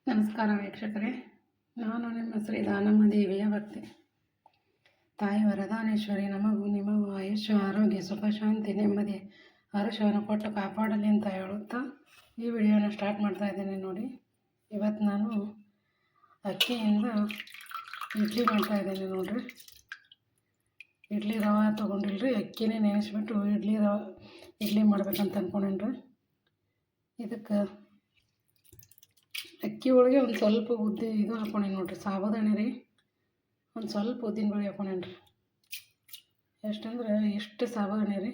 ನಮಸ್ಕಾರ ವೀಕ್ಷಕರೇ, ನಾನು ನಿಮ್ಮ ಶ್ರೀ ದಾನಮ್ಮ ದೇವಿಯ ಭಕ್ತಿ. ತಾಯಿ ವರದಾನೇಶ್ವರಿ ನಮಗೂ ನಿಮಗೂ ಆಯುಷ್ಯ, ಆರೋಗ್ಯ, ಸುಖ, ಶಾಂತಿ, ನೆಮ್ಮದಿ, ಹರ್ಷವನ್ನು ಕೊಟ್ಟು ಕಾಪಾಡಲಿ ಅಂತ ಹೇಳುತ್ತಾ ಈ ವಿಡಿಯೋನ ಸ್ಟಾರ್ಟ್ ಮಾಡ್ತಾ ಇದ್ದೇನೆ. ನೋಡಿ, ಇವತ್ತು ನಾನು ಅಕ್ಕಿಯಿಂದ ಇಡ್ಲಿ ಮಾಡ್ತಾ ಇದ್ದೇನೆ. ನೋಡಿರಿ, ಇಡ್ಲಿ ರವೆ ತೊಗೊಂಡಿಲ್ರಿ, ಅಕ್ಕಿನೇ ನೆನೆಸ್ಬಿಟ್ಟು ಇಡ್ಲಿ ಮಾಡ್ಬೇಕಂತ ಅಂದ್ಕೊಂಡೇನ್ರಿ. ಇದಕ್ಕೆ ಅಕ್ಕಿ ಒಳಗೆ ಒಂದು ಸ್ವಲ್ಪ ಇದು ಹಾಕೊಂಡೇನಿ ನೋಡಿರಿ, ಸಾಬುದಾಣಿ ರೀ. ಒಂದು ಸ್ವಲ್ಪ ಉದ್ದಿನಬೇಳೆ ಹಾಕೊಂಡೇನಿ ರೀ. ಎಷ್ಟಂದ್ರೆ ಇಷ್ಟು ಸಾಬುದಾಣಿ ರೀ,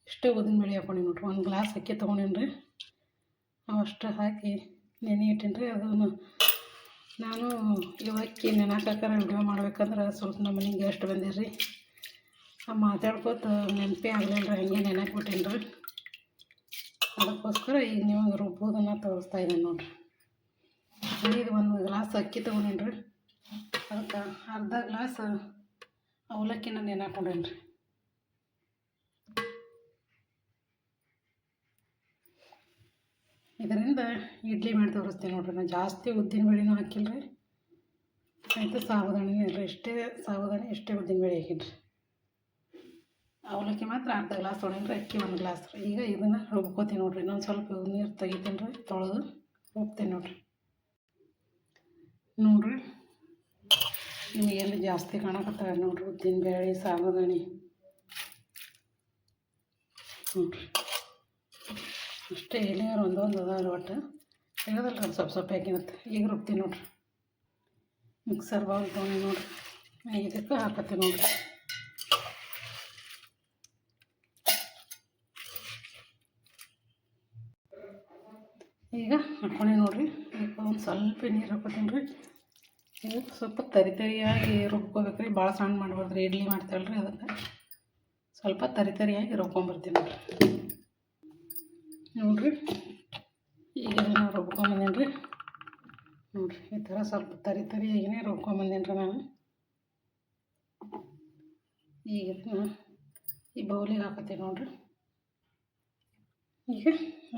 ಇಷ್ಟೇ ಉದ್ದಿನಬೇಳೆ ಹಾಕೊಂಡೇನಿ ನೋಡಿರಿ. ಒಂದು ಗ್ಲಾಸ್ ಅಕ್ಕಿ ತೊಗೊಂಡೇನಿ ರೀ, ಅವಷ್ಟು ಹಾಕಿ ನೆನೆ ಇಟ್ಟೇನಿ ರೀ. ಅದನ್ನು ನಾನು ಇವು ಅಕ್ಕಿ ನೆನಾಕಾರ ವಿಡಿಯೋ ಮಾಡ್ಬೇಕಂದ್ರೆ ಸ್ವಲ್ಪ ನಮ್ಮ ಮನೆಗೆ ಗೆಸ್ಟ್ ಬಂದಿರಿ. ಮಾತಾಡ್ಕೋತ ನೆನಪೇ ಆಗಲಿಲ್ಲ ರೀ, ಹಂಗೆ ನೆನಾಕ್ಬಿಟ್ಟೇನಿ ರೀ. ಅದಕ್ಕೋಸ್ಕರ ಈಗ ನಿಮಗೆ ರುಬ್ಬೋದನ್ನು ತೋರಿಸ್ತಾ ಇದ್ದೇನೆ ನೋಡಿರಿ. ಇದು ಒಂದು ಗ್ಲಾಸ್ ಅಕ್ಕಿ ತೊಗೊಂಡೇನಿ ರೀ, ಅದಕ್ಕೆ ಅರ್ಧ ಗ್ಲಾಸ್ ಅವಲಕ್ಕಿನ ನೆನೆ ಹಾಕೊಂಡೇನಿ ರೀ. ಇದರಿಂದ ಇಡ್ಲಿ ಮಾಡಿ ತೋರಿಸ್ತೀನಿ ನೋಡಿರಿ. ನಾನು ಜಾಸ್ತಿ ಉದ್ದಿನಬೇಳೆನೂ ಹಾಕಿಲ್ಲ ರೀ, ಆಯಿತು ಸಾಬುದಾಣಿನೂ ಇಲ್ಲ ರೀ. ಇಷ್ಟೇ ಸಾಬುದಾಣಿ, ಇಷ್ಟೇ ಉದ್ದಿನಬೇಳೆ ಹಾಕೀನಿ ರೀ. ಅವಲಕ್ಕಿ ಮಾತ್ರ ಅರ್ಧ ಗ್ಲಾಸ್ ತೊಗೊಂಡೇನಿ ರೀ, ಅಕ್ಕಿ ಒಂದು ಗ್ಲಾಸ್ ರೀ. ಈಗ ಇದನ್ನು ರುಬ್ಕೋತೀನಿ ನೋಡಿರಿ. ಇನ್ನೊಂದು ಸ್ವಲ್ಪ ನೀರು ತೆಗಿತೀನಿ ರೀ, ತೊಳೆದು ರುಬ್ತೀನಿ ನೋಡಿರಿ. ನೋಡಿರಿ, ನಿಮಗೆ ಎಲ್ಲಿ ಜಾಸ್ತಿ ಕಾಣಕತ್ತಾವೆ ನೋಡಿರಿ ಉದ್ದಿನಬೇಳೆ, ಸಾಬುದಾಣಿ ನೋಡಿರಿ. ಅಷ್ಟೇ, ಎಲ್ಲಿಯಾರು ಒಂದೊಂದು ಅದಾವ್ರಿ. ಒಟ್ಟು ತೆಗೆದಲ್ರಿ, ಅದು ಸ್ವಲ್ಪ ಹಾಕಿನತ್ತೆ. ಈಗ ರುಬ್ತೀನಿ ನೋಡಿರಿ. ಮಿಕ್ಸರ್ ಬೌಲ್ ತೊಗೊಂಡು ನೋಡಿರಿ, ಇದಕ್ಕೆ ಹಾಕತ್ತೀನಿ ನೋಡಿರಿ. ಈಗ ಹಾಕ್ಕೊಂಡೆ ನೋಡಿರಿ. ಈಗ ಒಂದು ಸ್ವಲ್ಪ ನೀರು ಹಾಕೋತೀನಿ ರೀ. ಈಗ ಸ್ವಲ್ಪ ತರಿಯಾಗಿ ರುಬ್ಕೋಬೇಕು ರೀ, ಭಾಳ ಸಣ್ಣ ಮಾಡ್ಬಾರ್ದು ರೀ. ಇಡ್ಲಿ ಮಾಡ್ತಾಳೆ ರೀ, ಅದಕ್ಕೆ ಸ್ವಲ್ಪ ತರಿಯಾಗಿ ರುಬ್ಕೊಂಬರ್ತೀನಿ ನೋಡಿರಿ. ಈಗ ನಾನು ರುಬ್ಕೊಂಬಂದೇನಿ ರೀ. ನೋಡಿರಿ, ಈ ಥರ ಸ್ವಲ್ಪ ತರಿಯಾಗಿನೇ ರುಬ್ಕೊಂಬಂದೇನಿ ರೀ ನಾನು. ಈಗ ಈ ಬೌಲಿಗೆ ಹಾಕತ್ತೀನಿ ನೋಡಿರಿ. ಈಗ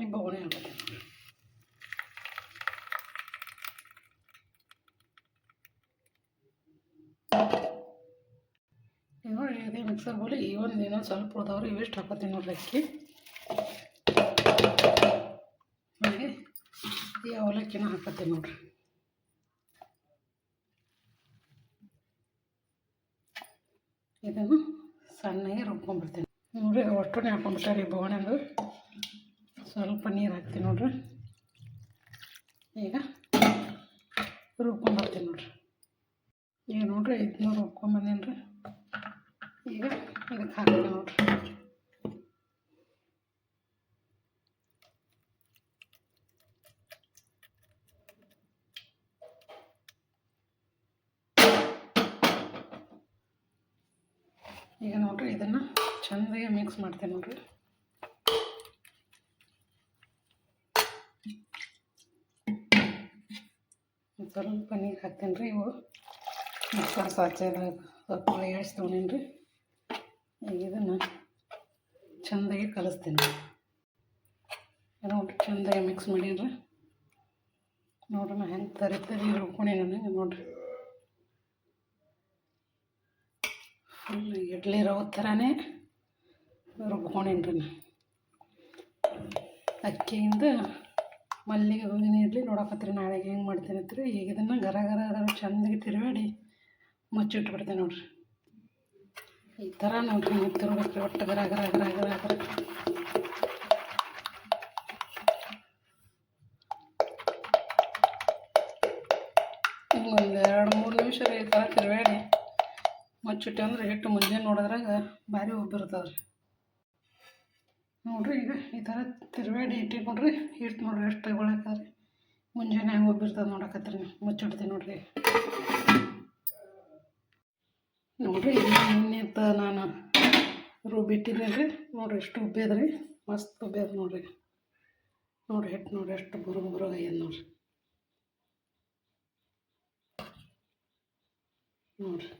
ಈ ಬೌಲಿಗೆ ಹಾಕತ್ತೀನಿ ನೋಡಿರಿ. ನೋಡಿ, ಇದೇ ಮಿಕ್ಸರ್ ಬೋಲಿ ಇನ್ನೊಂದು ಸ್ವಲ್ಪ ಉಳ್ದವ್ರು, ಇವಿಷ್ಟು ಹಾಕೋತೀನಿ ನೋಡ್ರಿ ಅಕ್ಕಿ. ಹಾಗೆ ಈ ಅವಲಕ್ಕಿನ ಹಾಕೋತೀನಿ ನೋಡ್ರಿ. ಇದನ್ನು ಸಣ್ಣಗೆ ರುಬ್ಕೊಂಡ್ಬಿಡ್ತೀನಿ ನೋಡಿರಿ. ಒಟ್ಟನೆ ಹಾಕೊಂಡ್ಬಿಟ್ಟಾರೆ ಈ ಬೋಣಂದು. ಸ್ವಲ್ಪ ನೀರು ಹಾಕ್ತೀನಿ ನೋಡ್ರಿ. ಈಗ ರುಬ್ಕೊಂಡ್ಬರ್ತೀನಿ ನೋಡ್ರಿ. ಈಗ ನೋಡಿರಿ, ಇದನ್ನ ರುಬ್ಕೊಂಬಂದೇನಿ ರೀ. ಈಗ ಇದಕ್ಕೆ ಹಾಕ್ತೀನಿ ನೋಡ್ರಿ. ಈಗ ನೋಡಿರಿ, ಇದನ್ನು ಚೆಂದಾಗಿ ಮಿಕ್ಸ್ ಮಾಡ್ತೀನಿ ನೋಡಿರಿ. ಸ್ವಲ್ಪ ನೀರು ಹಾಕ್ತೀನಿ ರೀ. ಇವು ಮಿಕ್ಸರ್ ಸಾಚೆದಾಗ ಸ್ವಲ್ಪ ಏಳ್ಸಿ ತೊಗೊಂಡೇನಿ ರೀ. ಈಗ ಇದನ್ನು ಚೆಂದಾಗಿ ಕಲಿಸ್ತೀನಿ ನೋಡಿರಿ. ಚೆಂದಾಗಿ ಮಿಕ್ಸ್ ಮಾಡೀನಿ ರೀ. ನೋಡ್ರಿ, ನಾ ಹೆಂಗೆ ತರಿ ರುಬ್ಕೊಂಡೇನಿ ನನಗೆ ನೋಡಿರಿ. ಫುಲ್ ಇಡ್ಲಿ ರವೆ ಥರನೇ ರುಬ್ಕೊಂಡೇನಿ ರೀ. ಅಕ್ಕಿಯಿಂದ ಮಲ್ಲಿಗೆ ಹೂವಿನ ಇಡ್ಲಿ ನೋಡಕತ್ರಿ ನಾಳೆಗೆ ಹೆಂಗೆ ಮಾಡ್ತೀನಿ ಅಂತ ರೀ. ಈಗ ಇದನ್ನು ಗರ ಚೆಂದಾಗಿ ತಿರುವಾಡಿ ಮುಚ್ಚಿಟ್ಬಿಡ್ತೀನಿ ನೋಡಿರಿ. ಈ ಥರ ನೋಡಿರಿ, ನೀವು ತಿರ್ಬೇಕು ಒಟ್ಟು ಗರ ಒಂದು 2-3 ನಿಮಿಷ ರೀ ಈ ಥರ ತಿರುವಾಡಿ ಮುಚ್ಚಿಟ್ಟೆ ಅಂದ್ರೆ ಹಿಟ್ಟು ಮುಂಜಾನೆ ನೋಡಿದ್ರಾಗ ಭಾರಿ ಉಬ್ಬಿರ್ತದೆ ರೀ. ನೋಡಿರಿ, ಈಗ ಈ ಥರ ತಿರುವಾಡಿ ಇಟ್ಟು ನೋಡ್ರಿ. ಹಿಟ್ಟು ನೋಡ್ರಿ ಎಷ್ಟು ತಗೊಳಕ್ಕಾರೆ ಮುಂಜಾನೆ ಹೆಂಗೆ ಉಬ್ಬಿರ್ತದೆ ನೋಡಕತ್ರಿ. ಮುಚ್ಚಿಡ್ತೀನಿ ನೋಡ್ರಿ. ನೋಡಿರಿ, ನಿನ್ನೆತ್ತ ನಾನು ರುಬ್ಬಿಟ್ಟಿದ್ದೀನಿ ರೀ. ನೋಡಿರಿ, ಎಷ್ಟು ಉಬ್ಬ್ಯದ್ರಿ, ಮಸ್ತ್ ಉಬ್ಬ್ಯದ ನೋಡಿರಿ. ನೋಡಿರಿ, ಹಿಟ್ಟು ನೋಡಿರಿ ಎಷ್ಟು ಬುರುಗಾಗ್ಯದ ನೋಡಿರಿ. ನೋಡಿರಿ,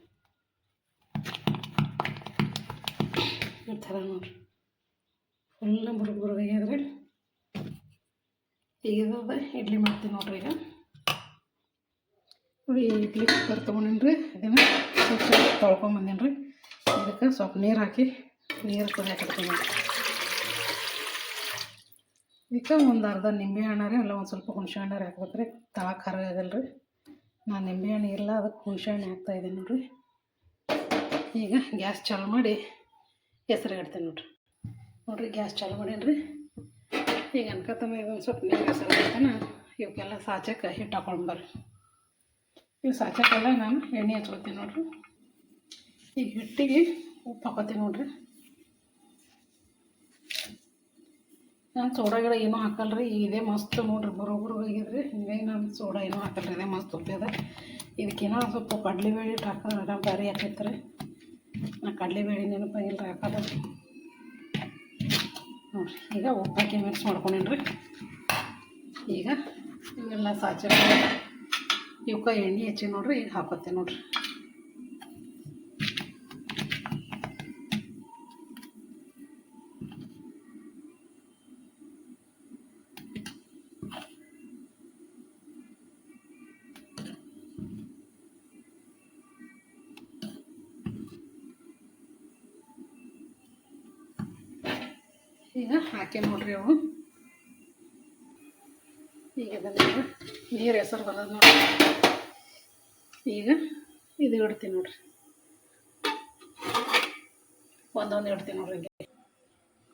ಈ ಥರ ನೋಡಿರಿ ಫುಲ್ ಬುರುಗಾಗ್ಯದ್ರಿ. ಈಗ ಇಡ್ಲಿ ಮಾಡ್ತೀನಿ ನೋಡಿರಿ. ಈಗ ನೋಡಿ ಇಡ್ಲಿ ಕುಕ್ಕರ್ ತೊಗೊಂಡಿನಿ ಇದನ್ನು ಸ್ವಲ್ಪ ತೊಳ್ಕೊಂಬಂದಿನಿ ರೀ. ಇದಕ್ಕೆ ಸ್ವಲ್ಪ ನೀರು ಹಾಕಿ ನೀರು ಕುದಿಯಾಕತ್ತೀನಿ. ಇದಕ್ಕೆ ಒಂದು ಅರ್ಧ ನಿಂಬೆ ಹಣ್ಣು ರೀ, ಇಲ್ಲ ಒಂದು ಸ್ವಲ್ಪ ಹುಣಸೆ ಹಣ್ಣು ಹಾಕ್ಬೇಕು ರೀ. ತಳ ಖಾರ ಆಗಲ್ಲ ರೀ. ನಾನು ನಿಂಬೆ ಹಣ್ಣು ಇಲ್ಲ, ಅದಕ್ಕೆ ಹುಣಸೆ ಹಣ್ಣು ಹಾಕ್ತಾಯಿದ್ದೀನಿ ನೋಡಿರಿ. ಈಗ ಗ್ಯಾಸ್ ಚಾಲು ಮಾಡಿ ಹೆಸರು ಇಡ್ತೀನಿ ನೋಡಿರಿ. ಗ್ಯಾಸ್ ಚಾಲು ಮಾಡೀನಿ ರೀ. ಈಗ ಅನ್ಕತ್ತಮ್ಮ ಇದೊಂದು ಸ್ವಲ್ಪ ನೀರು ಹೆಸರು ಮಾಡ್ತಾನೆ. ಇವಕ್ಕೆಲ್ಲ ಸಾಚಕ್ಕೆ ಹಿಟ್ಟು ಹಾಕೊಂಡ್ಬರ್ರಿ. ಇವು ಸಾಚಕ್ಕೆಲ್ಲ ನಾನು ಎಣ್ಣೆ ಹಚ್ಕೊತೀನಿ ನೋಡಿರಿ. ಈಗ ಹಿಟ್ಟಿಗೆ ಉಪ್ಪು ಹಾಕೋತೀನಿ ನೋಡಿರಿ. ನಾನು ಸೋಡಾ ಗಿಡ ಏನೂ ಹಾಕಲ್ಲ ರೀ. ಇದೇ ಮಸ್ತ್ ನೋಡಿರಿ, ಬರೋಬ್ಬರು ಹೋಗಿದ್ರಿ. ಹಿಂಗಾಗಿ ನಾನು ಸೋಡಾ ಏನೂ ಹಾಕಲ್ಲ ರೀ. ಇದೇ ಮಸ್ತ್ ಉಪ್ಪಿದೆ. ಇದಕ್ಕೇನೋ ಸ್ವಲ್ಪ ಕಡಲೆಬೇಳೆ ಹಿಟ್ಟು ಹಾಕೋದು ಭಾರಿ ಹಾಕೈತೆ ರೀ. ನಾ ಕಡಲೆಬೇಳೆ ನೆನಪಾಗಿಲ್ಲ ರೀ ಹಾಕೋದು ನೋಡಿರಿ. ಈಗ ಉಪ್ಪು ಹಾಕಿ ಮಿಕ್ಸ್ ಮಾಡ್ಕೊಂಡೇನಿ ರೀ. ಈಗ ಇವೆಲ್ಲ ಸಾಚೆ ಇವಕ್ಕೆ ಎಣ್ಣೆ ಹಚ್ಚಿ ನೋಡಿರಿ. ಈಗ ಹಾಕೋತೀನಿ ನೋಡಿರಿ. ಈಗ ಹಾಕಿ ನೋಡಿರಿ ಅವು. ಈಗ ಇದನ್ನು ನೀರು ಹೆಸರು ಬರೋದು ನೋಡಿ. ಈಗ ಇದು ಇಡ್ತೀನಿ ನೋಡಿರಿ. ಒಂದೊಂದು ಇಡ್ತೀನಿ ನೋಡ್ರಿ.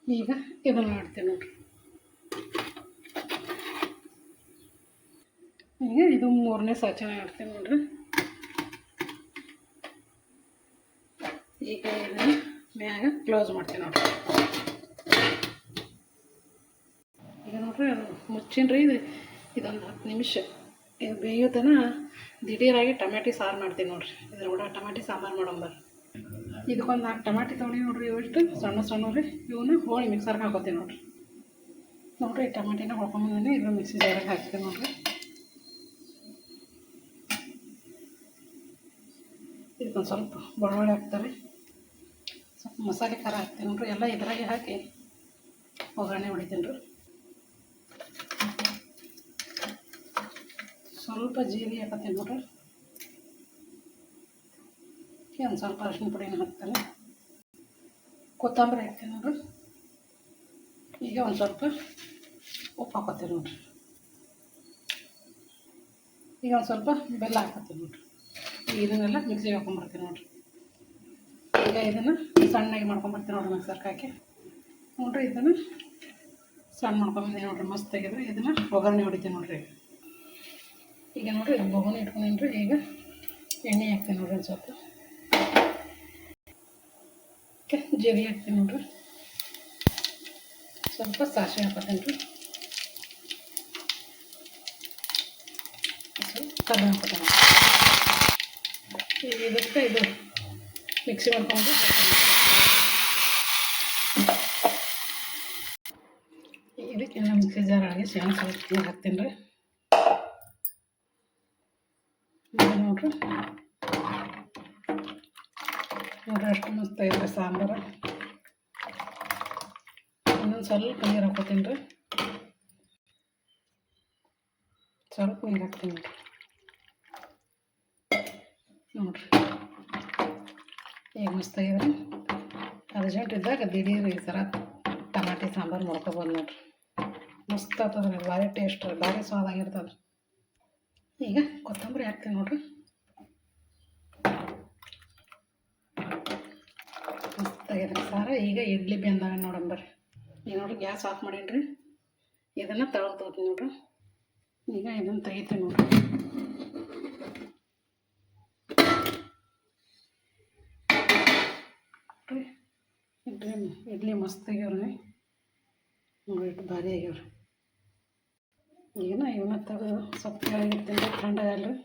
ಈಗ ಇದನ್ನು ಇಡ್ತೀನಿ ನೋಡಿರಿ. ಈಗ ಇದು ಮೂರನೇ ಸಾಚನ ಇಡ್ತೀನಿ ನೋಡಿರಿ. ಈಗ ಇದನ್ನು ಮ್ಯಾಗ ಕ್ಲೋಸ್ ಮಾಡ್ತೀನಿ ನೋಡಿರಿ. ಈಗ ನೋಡಿರಿ ಮುಚ್ಚಿನ್ರಿ. ಇದೊಂದು 10 ನಿಮಿಷ ಇದು ಬೇಯೋತನ ದಿಢೀರಾಗಿ ಟೊಮ್ಯಾಟಿ ಸಾರು ಮಾಡ್ತೀನಿ ನೋಡಿರಿ. ಇದ್ರ ಕೂಡ ಟೊಮ್ಯಾಟಿ ಸಾಂಬಾರು ಮಾಡೋಂಬರ್ರಿ. ಇದಕ್ಕೊಂದು 4 ಟೊಮ್ಯಾಟಿ ತೊಗೊಂಡು ನೋಡಿರಿ. ಇವಿಷ್ಟು ಸಣ್ಣ ಸಣ್ಣ ರೀ. ಇವನ್ನ ಹೋಳಿ ಮಿಕ್ಸರ್ಗೆ ಹಾಕೋತೀನಿ ನೋಡಿರಿ. ಟೊಮ್ಯಾಟಿನ ಹೊಳ್ಕೊಂಬಂದಿನಿ. ಇದ್ರ ಮಿಕ್ಸಿ ಜಾರಿಗೆ ಹಾಕ್ತೀನಿ ನೋಡಿರಿ. ಇದಕ್ಕೊಂದು ಸ್ವಲ್ಪ ಬೆಳ್ಳುಳ್ಳಿ ಹಾಕ್ತಾರೆ, ಸ್ವಲ್ಪ ಮಸಾಲೆ ಖಾರ ಹಾಕ್ತೀನಿ ನೋಡಿರಿ. ಎಲ್ಲ ಇದ್ರಾಗೆ ಹಾಕಿ ಒಗ್ಗರಣೆ ಹೊಡಿತೀನಿ ರೀ. ಸ್ವಲ್ಪ ಜೀರಿಗೆ ಹಾಕತ್ತೀನಿ ನೋಡಿರಿ. ಒಂದು ಸ್ವಲ್ಪ ಅರಿಶಿನ ಪುಡಿನ ಹಾಕ್ತಾನೆ. ಕೊತ್ತಂಬರಿ ಹಾಕ್ತೀನಿ ನೋಡಿರಿ. ಈಗ ಒಂದು ಸ್ವಲ್ಪ ಉಪ್ಪು ಹಾಕೋತೀನಿ ನೋಡಿರಿ. ಈಗ ಒಂದು ಸ್ವಲ್ಪ ಬೆಲ್ಲ ಹಾಕೋತೀನಿ ನೋಡಿರಿ. ಇದನ್ನೆಲ್ಲ ಮಿಕ್ಸಿಗೆ ಹಾಕೊಂಡ್ಬರ್ತೀನಿ ನೋಡಿರಿ. ಈಗ ಇದನ್ನು ಸಣ್ಣಗೆ ಮಾಡ್ಕೊಂಬರ್ತೀನಿ ನೋಡಿರಿ ಮಿಕ್ಸರ್ಗೆ ಹಾಕಿ ನೋಡಿರಿ. ಇದನ್ನು ಸಣ್ಣ ಮಾಡ್ಕೊಂಬಂದಿ ನೋಡಿರಿ. ಮಸ್ತಾಗಿದ್ರೆ ಇದನ್ನು ಒಗ್ಗರಣೆ ಹೊಡಿತೀನಿ ನೋಡಿರಿ. ಈಗ ನೋಡಿರಿ ಇದು ಬೊಗಣೆ ಇಟ್ಕೊಂಡೇನಿ ರೀ. ಈಗ ಎಣ್ಣೆ ಹಾಕ್ತೀನಿ ನೋಡಿರಿ. ಒಂದು ಸ್ವಲ್ಪ ಜೀರಿಗೆ ಹಾಕ್ತೀನಿ ನೋಡಿರಿ. ಸ್ವಲ್ಪ ಸಾಸಿವೆ ಹಾಕೋತೀನಿ ರೀ. ಕರ್ಬೇವು ಹಾಕೋತೀನಿ. ಈಗ ಇದಕ್ಕೆ ಇದು ಮಿಕ್ಸಿ ಮಾಡ್ಕೊಂಡು ಇದಕ್ಕೆಲ್ಲ ಮಿಕ್ಸಿ ಜಾರ್ ಆಗಿ ಶೇಂಗಾ ಸ್ವಲ್ಪ ನೀರು ಹಾಕ್ತೀನಿ ರೀ. ನೋಡಿರಿ ಅಷ್ಟು ಮಸ್ತ್ ಐತೆ ಸಾಂಬಾರು. ಇನ್ನೊಂದು ಸ್ವಲ್ಪ ನೀರು ಹಾಕೋತೀನಿ ರೀ. ಸ್ವಲ್ಪ ನೀರು ಹಾಕ್ತೀನಿ ನೋಡಿರಿ. ಈಗ ಮಸ್ತಾಗಿದ್ರೆ ಅರ್ಜೆಂಟ್ ಇದ್ದಾಗ ದಿಢೀರ್ ಈ ಥರ ಟಮಾಟಿ ಸಾಂಬಾರು ಮಾಡ್ಕೊಬೋದು ನೋಡಿರಿ. ಮಸ್ತ್ ಆಗ್ತದೆ ರೀ. ಭಾರಿ ಟೇಸ್ಟ್ ರೀ, ಭಾರಿ ಸ್ವಾದಾಗಿರ್ತದೆ. ಈಗ ಕೊತ್ತಂಬರಿ ಹಾಕ್ತೀನಿ ನೋಡಿರಿ. ಮಸ್ತಾಗಿದೆ ಸಾರು. ಈಗ ಇಡ್ಲಿ ಬೆಂದಾಗ ನೋಡಂಬರ್ರಿ. ಈಗ ನೋಡಿರಿ ಗ್ಯಾಸ್ ಆಫ್ ಮಾಡೀನಿ ರೀ. ಇದನ್ನು ತೊಗೊತೀನಿ ನೋಡಿರಿ. ಈಗ ಇದನ್ನು ತೆಗಿತೀನಿ ನೋಡಿರಿ. ಇಡ್ಲಿ ಮಸ್ತ್ ಆಗ್ಯಾವ್ರಿ ನೋಡಿ. ಇಟ್ಟು ಭಾರಿ ಆಗ್ಯಾವ್ರಿ. ಈಗ ಇವನ್ನ ತೆಗೆದು ಸ್ವಲ್ಪ ಕೆಳಗಿಡ್ತೀನಿ ರೀ. ಥಂಡಾಗಲ್ರಿ.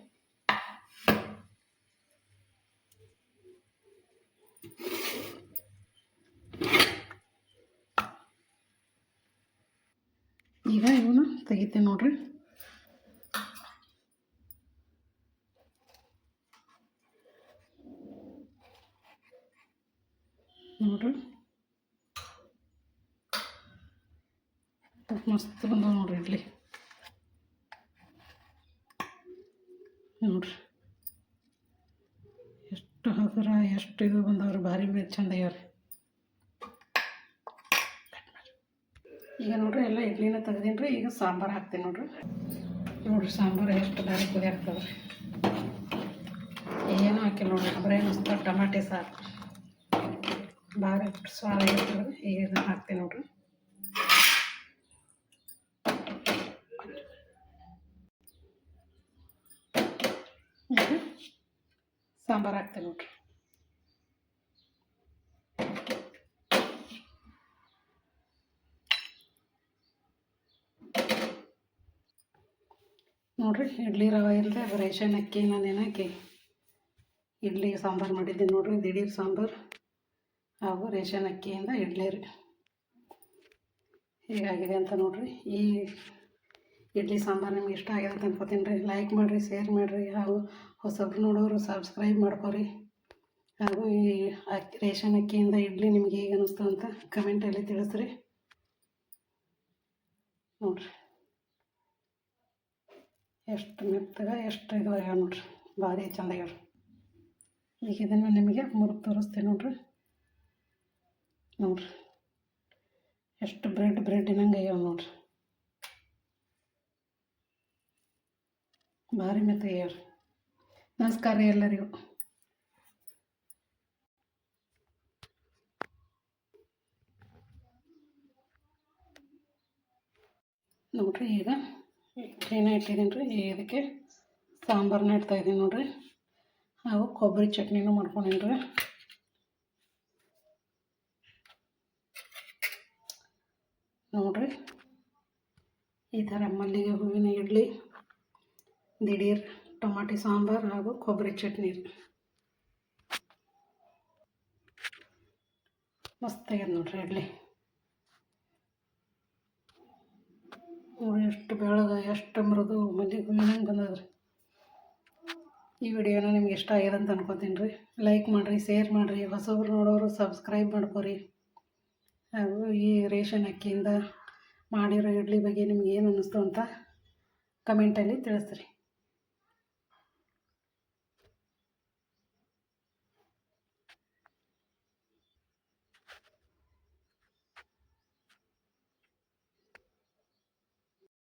ಈಗ ಇವನ್ನ ತೆಗಿತೀನಿ ನೋಡಿರಿ. ನೋಡಿರಿ ಮಸ್ತ್ ಬಂದವು ನೋಡಿರಿ ಇಡ್ಲಿ ನೋಡಿರಿ. ನೋಡಿದ್ರೆ ಎಷ್ಟು ಇದು ಬಂದವ್ರಿ, ಭಾರಿ ಚಂದ ಆಗ್ಯಾವ್ರಿ. ಈಗ ನೋಡ್ರಿ ಎಲ್ಲ ಇಡ್ಲಿನ ತೆಗ್ದೀನಿ ರೀ. ಈಗ ಸಾಂಬಾರು ಹಾಕ್ತೀನಿ ನೋಡ್ರಿ ಸಾಂಬಾರು ಎಷ್ಟು ದಾರಿ ಕುದಿ ಆಗ್ತದೆ ರೀ. ಏನೂ ಹಾಕಿಲ್ಲ ನೋಡ್ರಿ, ಬರೀ ಮಸ್ತ ಟಮಾಟೆ ಸಾರು ಭಾರಿ ಸ್ವಾದ ಇರ್ತದೆ. ಈಗ ಇದನ್ನು ಹಾಕ್ತೀನಿ ನೋಡ್ರಿ. ಈಗ ಸಾಂಬಾರು ಹಾಕ್ತೀನಿ ನೋಡ್ರಿ. ನೋಡ್ರಿ ಇಡ್ಲಿ ರವೆ ಇಲ್ಲದೆ ರೇಷನ್ ಅಕ್ಕಿ ನಾನು ಏನಾಕಿ ಇಡ್ಲಿ ಸಾಂಬಾರು ಮಾಡಿದ್ದೀನಿ ನೋಡ್ರಿ. ದಿಢೀರ್ ಸಾಂಬಾರು ಹಾಗೂ ರೇಷನ್ ಅಕ್ಕಿಯಿಂದ ಇಡ್ಲಿ ರೀ. ಹೇಗಾಗಿದೆ ಅಂತ ನೋಡ್ರಿ. ಈ ಇಡ್ಲಿ ಸಾಂಬಾರು ನಿಮ್ಗೆ ಇಷ್ಟ ಆಗಿದೆ ಅಂತ ಅನ್ಕೋತೀನಿ ರೀ. ಲೈಕ್ ಮಾಡಿರಿ, ಶೇರ್ ಮಾಡಿರಿ, ಹಾಗೂ ಹೊಸಬ್ರು ನೋಡೋರು ಸಬ್ಸ್ಕ್ರೈಬ್ ಮಾಡ್ಕೊರಿ. ಹಾಗೂ ಈ ರೇಷನ್ ಅಕ್ಕಿಯಿಂದ ಇಡ್ಲಿ ನಿಮ್ಗೆ ಹೇಗೆ ಅನ್ನಿಸ್ತು ಅಂತ ಕಮೆಂಟಲ್ಲಿ ತಿಳಿಸ್ರಿ ನೋಡ್ರಿ. ಎಷ್ಟು ಮೆತ್ತಗೆ ಎಷ್ಟು ಇದು ಆಗ್ಯಾವ ನೋಡ್ರಿ, ಭಾರಿ ಚಂದ ಆಗ್ಯಾವ. ಈಗ ಇದನ್ನು ನಿಮಗೆ ಮುರಿದು ತೋರಿಸ್ತೀನಿ ನೋಡ್ರಿ. ಎಷ್ಟು ಬ್ರೆಡ್ ಇನ್ನಂಗೆ ಆಗ್ಯಾವ ನೋಡ್ರಿ, ಭಾರಿ ಮೆತ್ತಗೆ ಆಗ್ಯಾವ. ನಮಸ್ಕಾರ ರೀ ಎಲ್ಲರಿಗೂ. ನೋಡ್ರಿ ಈಗ ಕ್ಲೀನ ಇಟ್ಟಿದ್ದೀನಿ ರೀ. ಇದಕ್ಕೆ ಸಾಂಬಾರನ್ನ ಇಡ್ತಾಯಿದ್ದೀನಿ ನೋಡ್ರಿ. ಹಾಗೂ ಕೊಬ್ಬರಿ ಚಟ್ನಿನೂ ಮಾಡ್ಕೊಂಡೀನಿ ರೀ. ನೋಡ್ರಿ ಈ ಥರ ಮಲ್ಲಿಗೆ ಹೂವಿನ ಇಡ್ಲಿ, ದಿಢೀರ್ ಟೊಮಾಟೊ ಸಾಂಬಾರು ಹಾಗೂ ಕೊಬ್ಬರಿ ಚಟ್ನಿ ರೀ. ಮಸ್ತಾಗ್ಯದ ನೋಡ್ರಿ ಇಡ್ಲಿ. ನೋಡಿ ಎಷ್ಟು ಬೆಳಗ್ಗೆ ಎಷ್ಟು ಮೃದು ಮಲ್ಲಿಗೆ ಹೂವಿನಂಗೆ ಬಂದದ್ರಿ. ಈ ವಿಡಿಯೋನ ನಿಮ್ಗೆ ಇಷ್ಟ ಆಗಿದೆ ಅಂತ ಅನ್ಕೋತೀನಿ ರೀ. ಲೈಕ್ ಮಾಡಿರಿ, ಶೇರ್ ಮಾಡಿರಿ, ಹೊಸಬ್ರು ನೋಡೋರು ಸಬ್ಸ್ಕ್ರೈಬ್ ಮಾಡ್ಕೊರಿ. ಹಾಗೂ ಈ ರೇಷನ್ ಅಕ್ಕಿಯಿಂದ ಮಾಡಿರೋ ಇಡ್ಲಿ ಬಗ್ಗೆ ನಿಮ್ಗೆ ಏನು ಅನ್ನಿಸ್ತು ಅಂತ ಕಮೆಂಟಲ್ಲಿ ತಿಳಿಸ್ರಿ.